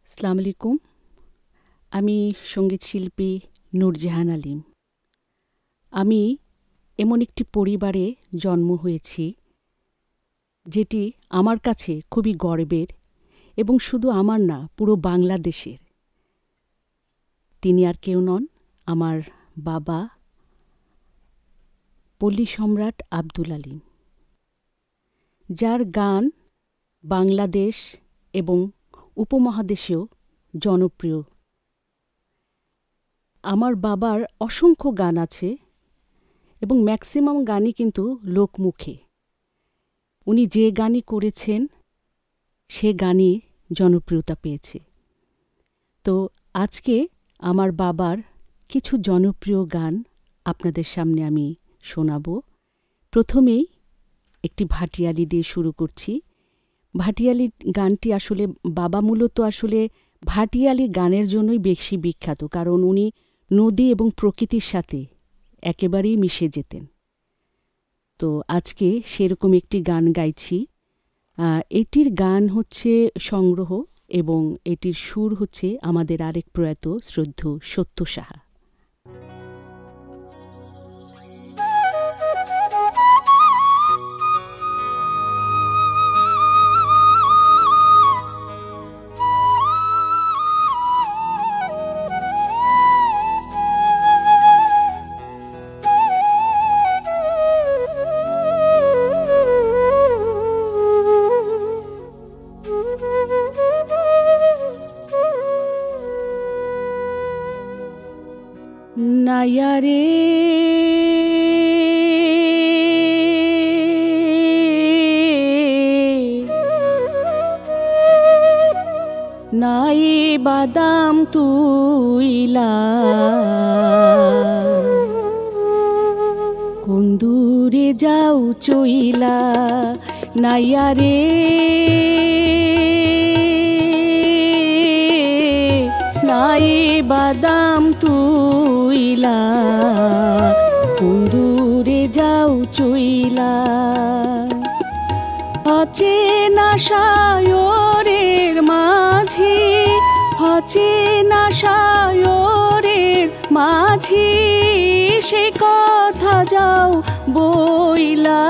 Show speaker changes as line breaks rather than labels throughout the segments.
আসসালামু আলাইকুম। আমি সঙ্গীত শিল্পী নূরজাহান আলীম। আমি এমন একটি পরিবারে জন্ম হয়েছি যেটি আমার কাছে খুবই গর্বের এবং শুধু আমার না, পুরো বাংলাদেশের। তিনি আর কেউ নন, আমার বাবা পল্লী সম্রাট আব্দুল আলীম, যার গান বাংলাদেশ এবং উপমহাদেশেও জনপ্রিয়। আমার বাবার অসংখ্য গান আছে এবং ম্যাক্সিমাম গানই কিন্তু লোকমুখে। উনি যে গানই করেছেন সে গানই জনপ্রিয়তা পেয়েছে। তো আজকে আমার বাবার কিছু জনপ্রিয় গান আপনাদের সামনে আমি শোনাব। প্রথমেই একটি ভাটিয়ালি দিয়ে শুরু করছি। ভাটিয়ালি গানটি আসলে বাবা মূলত ভাটিয়ালি গানের জন্যই বেশি বিখ্যাত, কারণ উনি নদী এবং প্রকৃতির সাথে একেবারেই মিশে যেতেন। তো আজকে সেরকম একটি গান গাইছি। এটির গান হচ্ছে সংগ্রহ এবং এটির সুর হচ্ছে আমাদের আরেক প্রয়াত শ্রদ্ধেয় সত্য সাহা। নায়ারে নাই বাদাম তুইলা কোন দূরে যাও চইলা, নায়ারে নাই বাদাম তুইলা কোন দূরে যাও চইলা, অচেনা সায়রের মাঝি, অচেনা সায়রের মাঝি সে কথা যাও বইলা,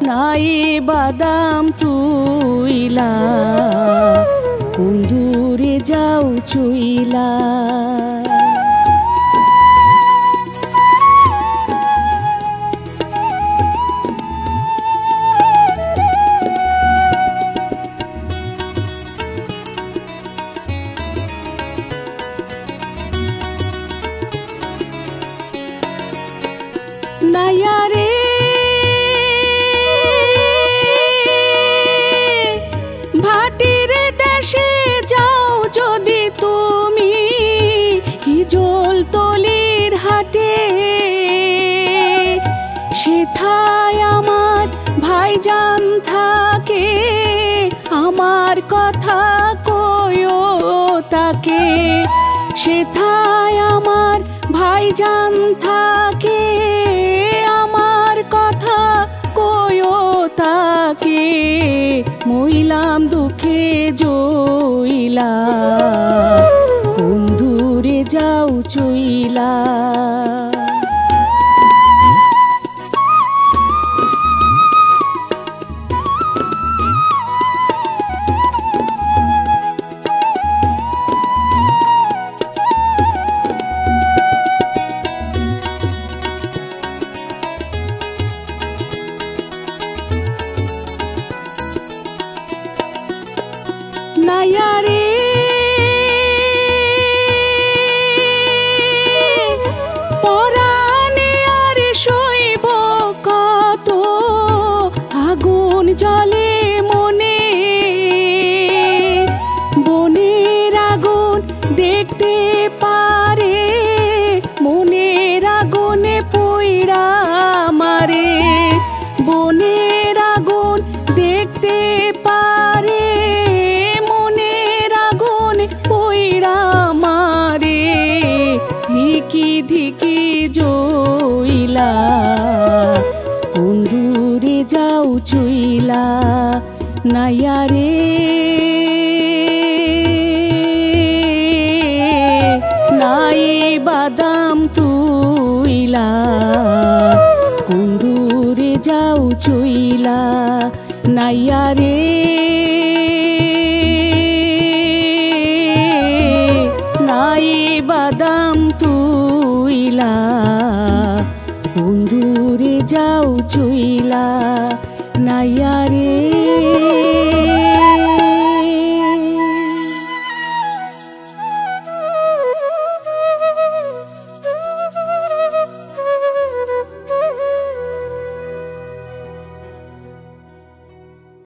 নাই বাদাম তুইলা কোন দূরে যাও চইলা। নায়ারে ভাটির দেশে যাও যদি তুমি, হিজল তলির হাটে সেথায় আমার ভাইজান থাকে, আমার কথা কইও তাকে, সেথায় আমার ভাইজান থাকে, আমার কথা কইও তাকে, মইলাম দুঃখে জইলা কোন দূরে যাও চইলা। নায়ারে পরাণে আর শৈব কত আগুন জ্বলে মনে, বনের আগুন দেখতে পারে মনের আগুনে পইড়া মারে, বনের আগুন দেখতে পারে মনের আগুন পইড়া মারে, ধিকি ধিকি জইলা কোন দূরে যাও চইলা, নায়ারে চইলা কোন দূরে যাও চইলা নাইয়া রে নাই বাদাম তুইলা কোন দূরে যাও চইলা নাইয়া রে।